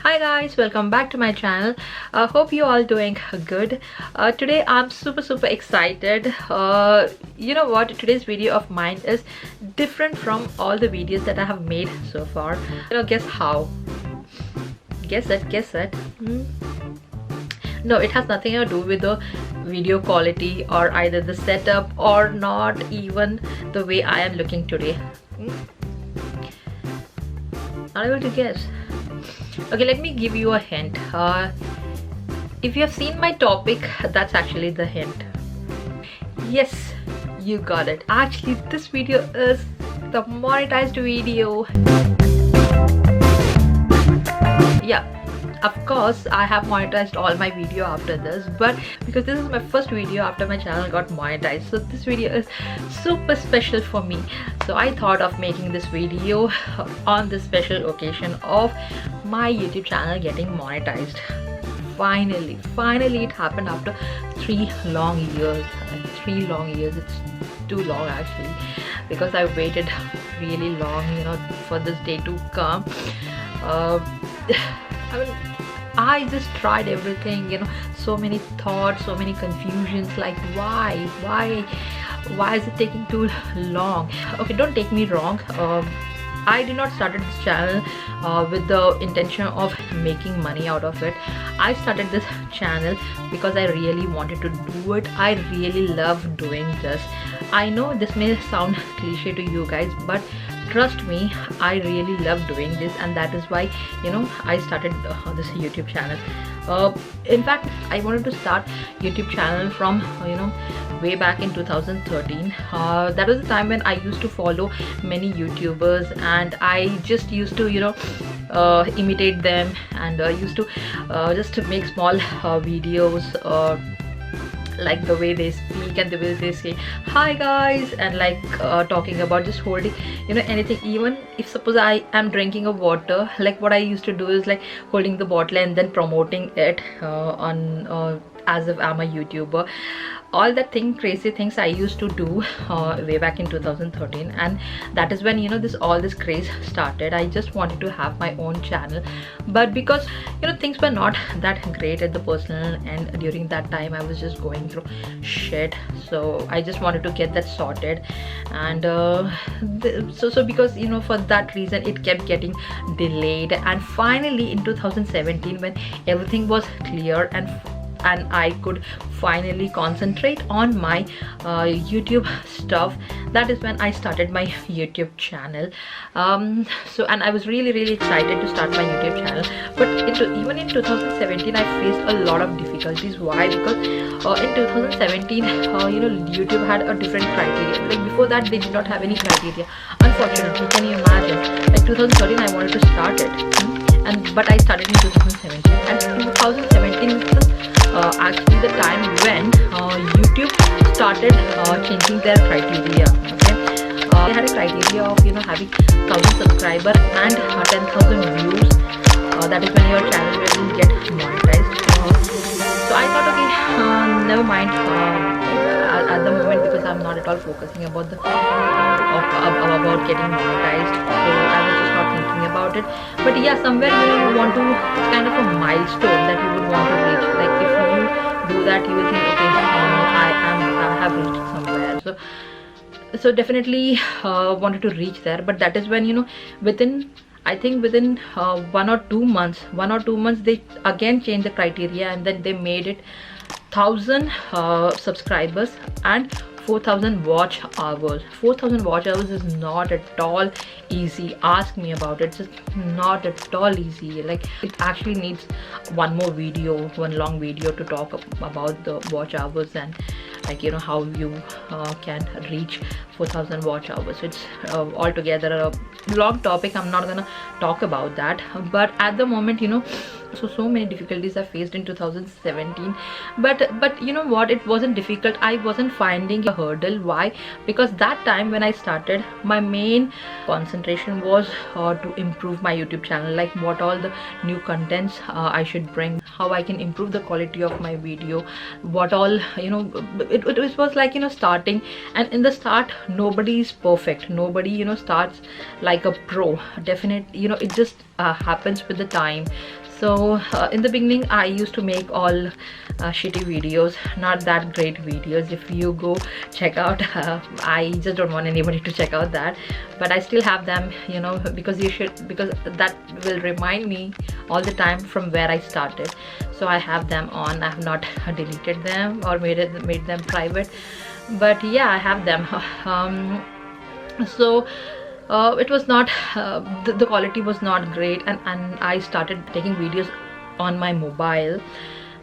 Hi guys, welcome back to my channel. Hope you all doing good. Today I'm super excited. You know what, today's video of mine is different from all the videos that I have made so far. Guess how? Guess it. No, it has nothing to do with the video quality or either the setup or not even the way I am looking today. Not able to guess. Okay, let me give you a hint. If you have seen my topic, that's actually the hint. Yes, you got it. Actually, this video is the monetized video. Yeah, of course I have monetized all my video after this, but because this is my first video after my channel got monetized, so this video is super special for me. So I thought of making this video on the special occasion of my YouTube channel getting monetized. Finally it happened after 3 long years. 3 long years, it's too long actually, because I waited really long, for this day to come. I just tried everything, so many thoughts, so many confusions, like why is it taking too long? Okay, don't take me wrong. I did not start this channel with the intention of making money out of it. I started this channel because I really wanted to do it. I really love doing this. I know this may sound cliche to you guys, but trust me, I really love doing this, and that is why I started this YouTube channel. In fact, I wanted to start YouTube channel from way back in 2013. That was the time when I used to follow many YouTubers, and I just used to imitate them, and used to just to make small videos, like the way they speak and the way they say hi guys, and like talking about just holding anything. Even if suppose I am drinking a water, like what I used to do is like holding the bottle and then promoting it on as if I'm a YouTuber. All that crazy things I used to do way back in 2013, and that is when all this craze started. I just wanted to have my own channel, but because things were not that great at the personal end during that time, I was just going through shit, so I just wanted to get that sorted. And so because for that reason it kept getting delayed, and finally in 2017, when everything was clear and I could finally concentrate on my YouTube stuff, that is when I started my YouTube channel. And I was really excited to start my YouTube channel, but even in 2017 I faced a lot of difficulties. Why? Because in 2017 YouTube had a different criteria. Like before that they did not have any criteria, unfortunately. Can you imagine? Like 2013 I wanted to start it, but I started in 2017, and 2017 is actually the time when YouTube started changing their criteria. Okay, they had a criteria of having 1,000 subscribers and 10,000 views. That is when your channel will get monetized. So I thought, okay, never mind at the moment, because I'm not at all focusing about the about getting monetized. So I was just not thinking about it. But yeah, somewhere you want to, it's kind of a milestone that you would want to reach. Like if you do that, you will think, okay, I have reached somewhere. So definitely wanted to reach there. But that is when within 1 or 2 months they again changed the criteria, and then they made it 1,000 subscribers and 4,000 watch hours. 4,000 watch hours is not at all easy. Ask me about it. It's not at all easy. Like it actually needs one long video to talk about the watch hours, and like how you can reach 4,000 watch hours. So it's altogether a long topic. I'm not gonna talk about that, but at the moment so many difficulties I faced in 2017. But you know what, it wasn't difficult. I wasn't finding a hurdle. Why? Because that time when I started, my main concentration was to improve my YouTube channel, like what all the new contents I should bring, how I can improve the quality of my video, what all it was like starting. And in the start nobody is perfect. Nobody starts like a pro. Definitely it just happens with the time. So in the beginning I used to make all shitty videos, not that great videos. If you go check out, I just don't want anybody to check out that, but I still have them, you know, because you should, because that will remind me all the time from where I started. So I have them on. I have not deleted them or made them private, but yeah, I have them. So it was not the quality was not great, and I started taking videos on my mobile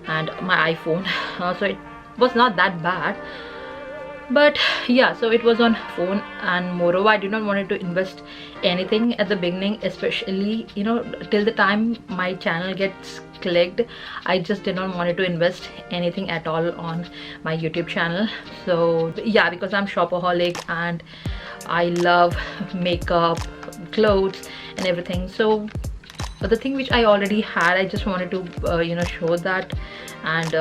and my iPhone. So it was not that bad, but yeah, so it was on phone, and moreover I did not wanted to invest anything at the beginning, especially, you know, till the time my channel gets clicked. I just did not wanted to invest anything at all on my YouTube channel. So yeah, because I'm shopaholic and I love makeup, clothes and everything. So the thing which I already had, I just wanted to you know, show that, and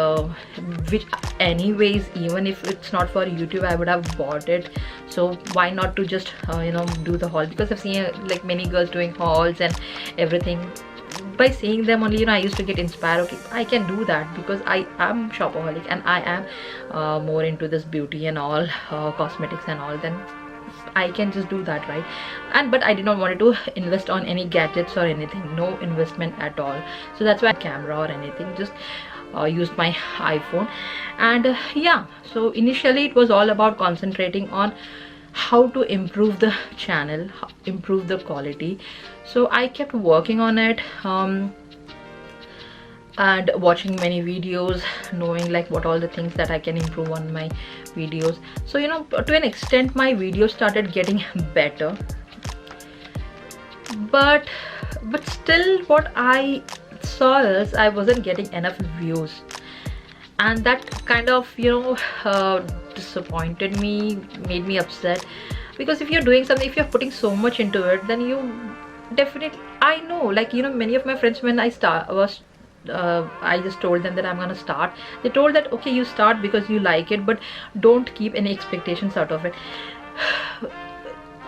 which anyways, even if it's not for YouTube, I would have bought it. So why not to just you know, do the haul, because I've seen like many girls doing hauls and everything. By seeing them only, you know, I used to get inspired. Okay, I can do that, because I am shopaholic and I am more into this beauty and all, cosmetics and all. Then I can just do that, right? And but I did not want to invest on any gadgets or anything, no investment at all. So that's why camera or anything, just used my iPhone. And yeah, so initially it was all about concentrating on how to improve the channel, improve the quality. So I kept working on it, and watching many videos, knowing like what all the things that I can improve on my videos. So, you know, to an extent my videos started getting better, but still what I saw is I wasn't getting enough views, and that kind of, you know, disappointed me, made me upset. Because if you're doing something, if you're putting so much into it, then you definitely, I know, like, you know, many of my friends, when I I just told them that I'm gonna start, they told that okay, you start because you like it, but don't keep any expectations out of it.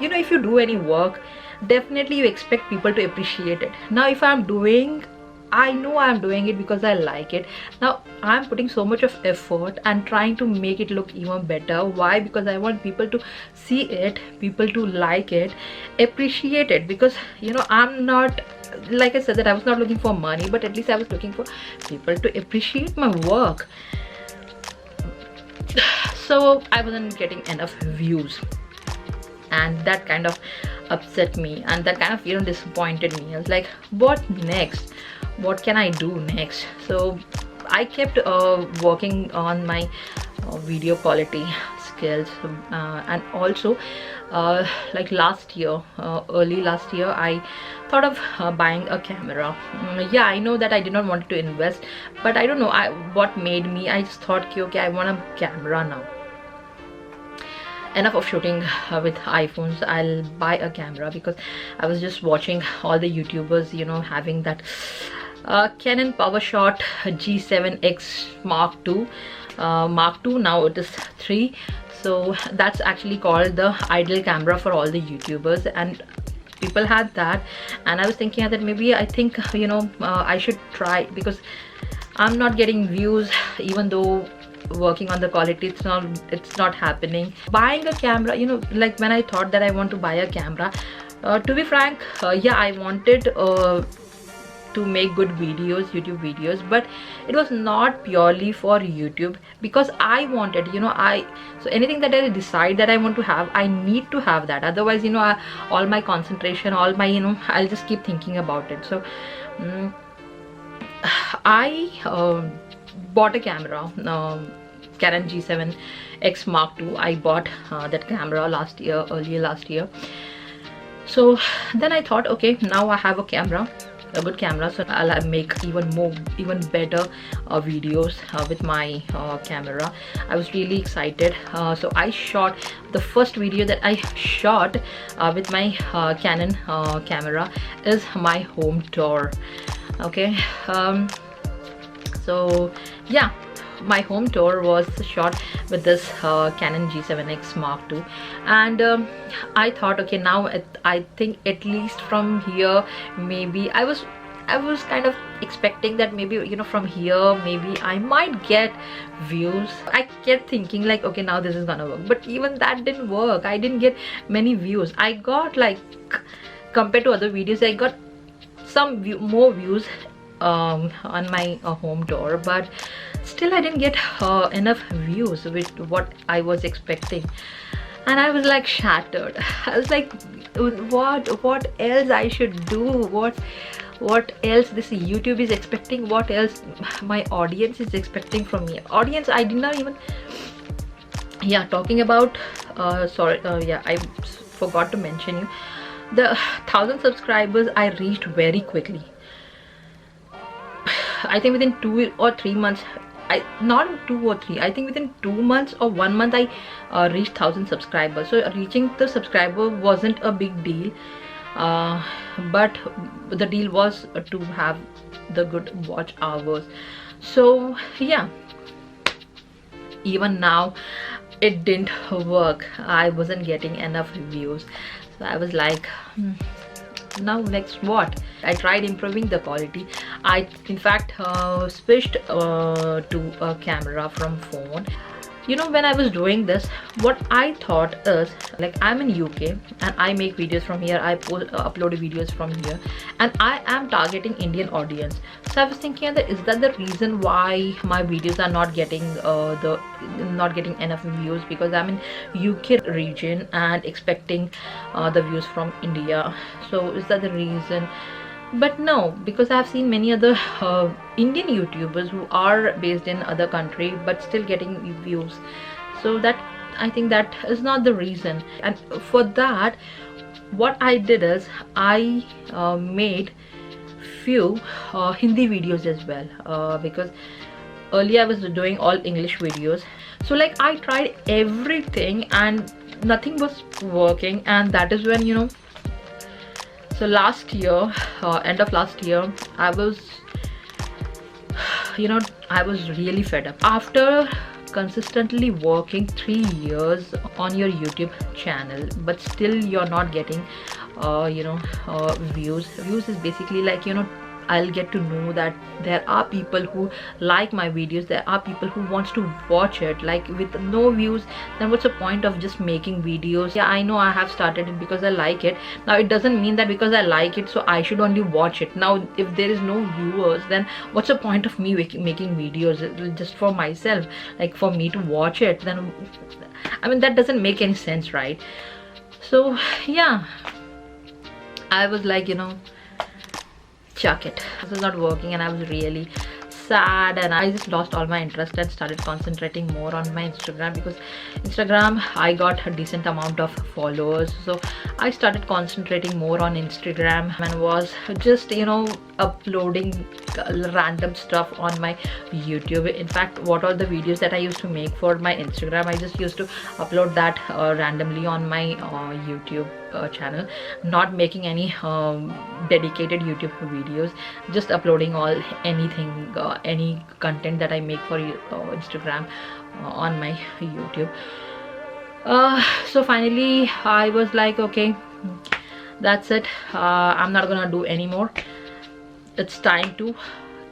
You know, if you do any work, definitely you expect people to appreciate it. Now if I'm doing, I know I'm doing it because I like it. Now I'm putting so much of effort and trying to make it look even better. Why? Because I want people to see it, people to like it, appreciate it. Because, you know, I'm not, like I said, that I was not looking for money, but at least I was looking for people to appreciate my work. So I wasn't getting enough views, and that kind of upset me, and that kind of, you know, disappointed me. I was like, what next? What can I do next? So I kept working on my video quality skills, and also like last year, early last year, I thought of buying a camera. Yeah, I know that I did not want to invest, but I don't know what made me, I just thought, okay, I want a camera now. Enough of shooting with iPhones, I'll buy a camera. Because I was just watching all the YouTubers, you know, having that Canon PowerShot G7X Mark II. Mark II, now it is 3. So that's actually called the ideal camera for all the YouTubers, and people had that. And I was thinking that maybe, I think, you know, I should try, because I'm not getting views, even though working on the quality, it's not happening. Buying a camera, you know, like when I thought that I want to buy a camera, to be frank, yeah, I wanted to make good videos, YouTube videos, but it was not purely for YouTube, because I wanted, you know, so anything that I decide that I want to have, I need to have that. Otherwise, you know, all my concentration, all my, you know, I'll just keep thinking about it. So I bought a camera, Canon G7X Mark II. I bought that camera earlier last year. So then I thought, okay, now I have a good camera, so I'll make even better videos with my camera. I was really excited. So I shot the first video that I shot with my Canon camera is my home tour. Okay, so yeah, my home tour was shot with this Canon G7X Mark II. And I thought, okay, now I think at least from here, maybe I I was kind of expecting that maybe, you know, from here maybe I might get views. I kept thinking like, okay, now this is gonna work, but even that didn't work. I didn't get many views. I got like, compared to other videos, I got some more views on my home tour, but still I didn't get enough views with what I was expecting. And I was like shattered. I was like, what else I should do? What else this YouTube is expecting? What else my audience is expecting from me? Audience, I did not even, yeah, talking about yeah, I forgot to mention you, the 1,000 subscribers I reached very quickly. I think within 2 or 3 months, not 2 or 3, I think within 2 months or 1 month I reached 1,000 subscribers. So reaching the subscriber wasn't a big deal, but the deal was to have the good watch hours. So yeah, even now it didn't work. I wasn't getting enough views. So I was like, now next what? I tried improving the quality. I in fact switched to a camera from phone. You know, when I was doing this, what I thought is, like, I'm in UK and I make videos from here, I upload videos from here, and I am targeting Indian audience. So I was thinking that, is that the reason why my videos are not getting enough views? Because I'm in UK region and expecting the views from India. So is that the reason? But no, because I've seen many other Indian YouTubers who are based in other country but still getting views. So that, I think that is not the reason. And for that, what I did is I made few Hindi videos as well, because earlier I was doing all English videos. So like I tried everything and nothing was working, and that is when, you know, so last year, end of last year, I was, you know, I was really fed up. After consistently working 3 years on your YouTube channel, but still you're not getting, you know, views. Views is basically like, you know, I'll get to know that there are people who like my videos, there are people who wants to watch it. Like with no views, then what's the point of just making videos? Yeah, I know I have started it because I like it. Now it doesn't mean that because I like it, so I should only watch it. Now if there is no viewers, then what's the point of me making videos just for myself, like for me to watch it? Then I mean, that doesn't make any sense, right? So yeah, I was like, you know, chuck it, this is not working. And I was really sad, and I just lost all my interest and started concentrating more on my Instagram, because Instagram, I got a decent amount of followers. So I started concentrating more on Instagram and was just, you know, uploading random stuff on my YouTube. In fact, what are the videos that I used to make for my Instagram, I just used to upload that randomly on my YouTube channel, not making any dedicated YouTube videos, just uploading anything, any content that I make for Instagram on my YouTube. So finally I was like, okay, that's it, I'm not gonna do anymore. It's time to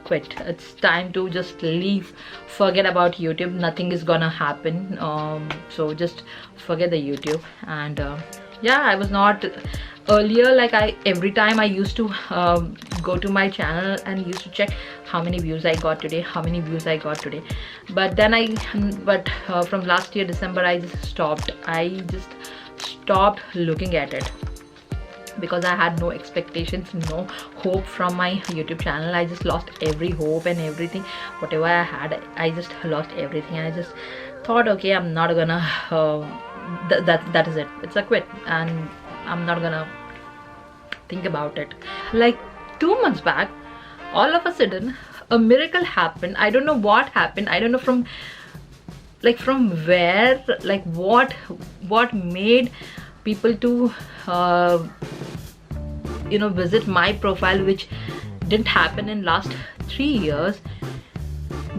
quit. It's time to just leave, forget about YouTube. Nothing is gonna happen. So just forget the YouTube. And yeah, I was not earlier, like every time I used to go to my channel and used to check how many views I got today, how many views I got today. But then from last year December, I just stopped. I just stopped looking at it, because I had no expectations, no hope from my YouTube channel. I just lost every hope and everything, whatever I had, I just lost everything. And I just thought, okay, I'm not gonna that is it, it's a quit, and I'm not gonna think about it. Like 2 months back, all of a sudden a miracle happened. I don't know what happened. I don't know from where, like what made people to you know, visit my profile, which didn't happen in last 3 years.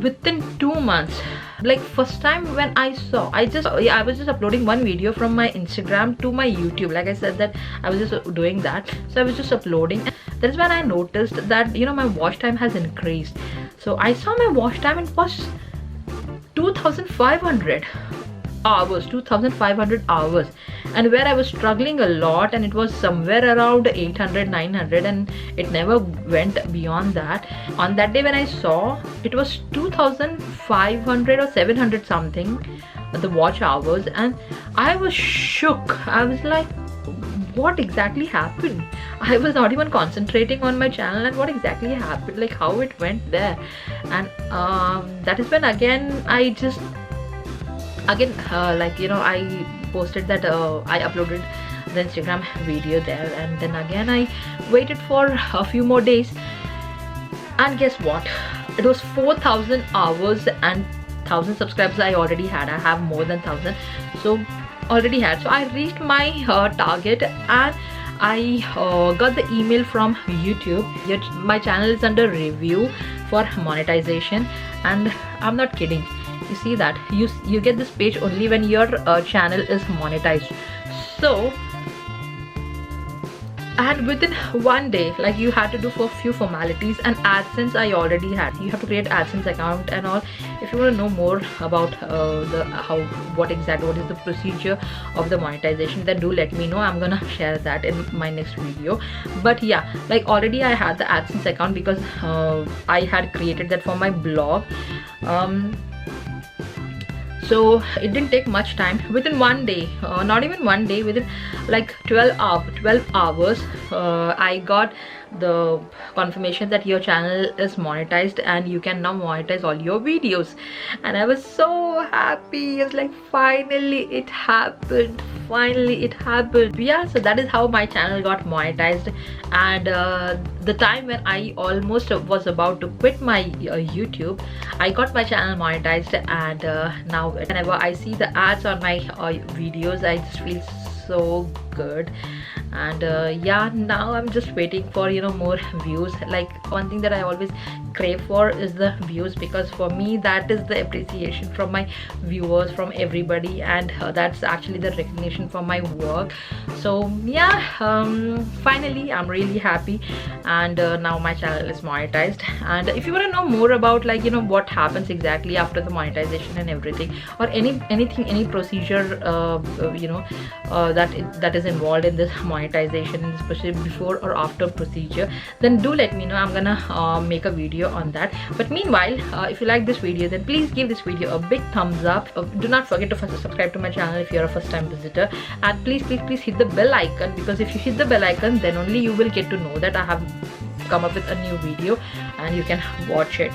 within 2 months. Like first time when I saw, I was just uploading one video from my Instagram to my YouTube. Like I said that I was just doing that, so I was just uploading. That is when I noticed that, you know, my watch time has increased. So I saw my watch time, and it was 2500 hours, 2500 hours, and where I was struggling a lot, and it was somewhere around 800, 900, and it never went beyond that. On that day when I saw, it was 2500 or 700 something, the watch hours, and I was shook. I was like, what exactly happened? I was not even concentrating on my channel, and what exactly happened, like how it went there. And that is when again I just like, you know, I posted that I uploaded the Instagram video there, and then again I waited for a few more days, and guess what, it was 4000 hours and 1000 subscribers I already had. I have more than 1000, so already had. So I reached my target, and I got the email from YouTube. My channel is under review for monetization, and I'm not kidding. You see that you get this page only when your channel is monetized. So, and within one day, like, you had to do for few formalities, and AdSense I already had. You have to create AdSense account and all. If you want to know more about what is the procedure of the monetization, then do let me know. I'm gonna share that in my next video. But yeah, like, already I had the AdSense account because I had created that for my blog. So it didn't take much time. Within one day, not even one day, within like 12 hours, I got the confirmation that your channel is monetized and you can now monetize all your videos. And I was so happy. It's like, finally it happened. Yeah, so that is how my channel got monetized. And the time when I almost was about to quit my YouTube, I got my channel monetized. And now whenever I see the ads on my videos, I just feel so good. And yeah, now I'm just waiting for, you know, more views. Like, one thing that I always crave for is the views, because for me that is the appreciation from my viewers, from everybody, and that's actually the recognition for my work. So yeah, finally I'm really happy, and now my channel is monetized. And if you want to know more about, like, you know, what happens exactly after the monetization and everything, or any procedure you know, that is involved in this monetization, especially before or after procedure, then do let me know. I'm gonna make a video on that. But meanwhile, if you like this video, then please give this video a big thumbs up. Do not forget to subscribe to my channel if you're a first time visitor, and please hit the bell icon, because if you hit the bell icon, then only you will get to know that I have come up with a new video, and you can watch it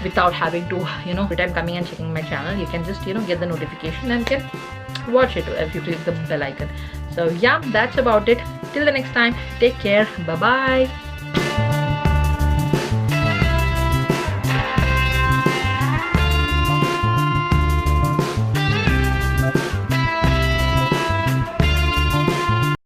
without having to, you know, every time coming and checking my channel. You can just, you know, get the notification and can watch it if you click the bell icon. So yeah, that's about it. Till the next time, take care. Bye bye.